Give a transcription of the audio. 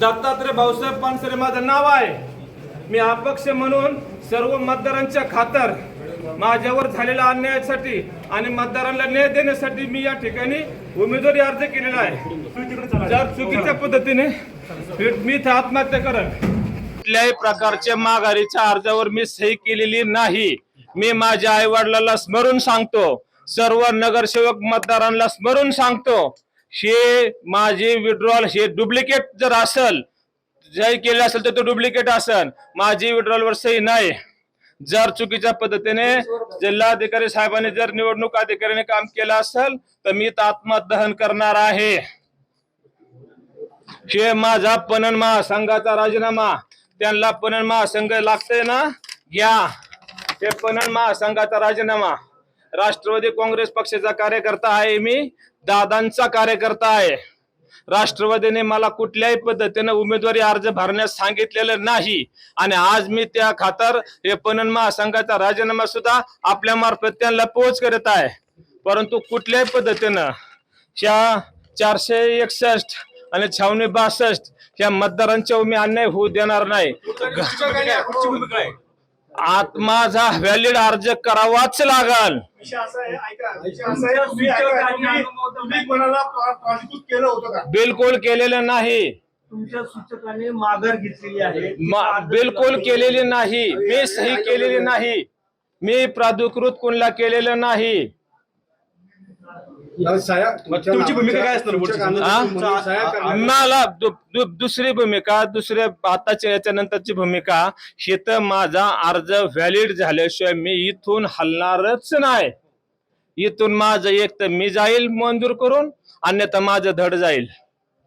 दत्तात्रय भाऊसाहेब पानसरे माझं नाव आहे। मी अपक्ष म्हणून सर्व मतदारांच्या खातर माझ्यावर झालेल्या अन्यायासाठी आणि मतदारांना न्याय देण्यासाठी मी या ठिकाणी उमेदवारी अर्ज केलेला आहे। जर चुकीच्या पद्धतीने मी आत्महत्या करेन, कुठल्याही प्रकारच्या माघारीच्या अर्जावर मी सही केलेली नाही। मी माझ्या आई वडिलांना स्मरून सांगतो, सर्व नगरसेवक मतदारांना स्मरून सांगतो, हे माझे विड्रॉल हे डुप्लिकेट जर असेल, सही केले असेल तर तो डुप्लिकेट असेल, माझी विड्रॉलवर सही नाही। जर चुकीच्या पद्धतीने जिल्हाधिकारी साहेबांनी जर निवडणूक अधिकाऱ्याने काम केलं असेल तर मी आत्मदहन करणार आहे। हे माझा पणन महासंघाचा राजीनामा, त्यांना पणन महासंघ लागतंय ना, घ्या हे पणन महासंघाचा राजीनामा। राष्ट्रवादी काँग्रेस पक्षाचा कार्यकर्ता आहे, मी दादांचा कार्यकर्ता आहे। राष्ट्रवादीने मला कुठल्याही पद्धतीने उमेदवारी अर्ज भरण्यास सांगितलेलं नाही आणि आज मी त्या खातर हे पणन महासंघाचा राजीनामा सुद्धा आपल्या मार्फत त्यांना पोच करत आहे। परंतु कुठल्याही पद्धतीनं ह्या 461 आणि 5662 ह्या मतदारांच्या मी अन्याय होऊ देणार नाही। माझा व्हॅलिड अर्ज करावाच लागल। बिलकुल केलेलं नाही, तुमच्या सूचकाने माघार घेतलेली आहे, बिलकुल केलेली नाही, मी सही केलेली नाही, मी प्राधिकृत कोणला केलेलं नाही। तुमची भूमिका काय असणार? मला दुसरी भूमिका, दुसऱ्या आताच्या याच्या नंतरची भूमिका, हे तर माझा अर्ज व्हॅलिड झाल्याशिवाय मी इथून हलणारच नाही। इथून माझं एक तर मी जाईल मंजूर करून, अन्यथा माझं धड जाईल।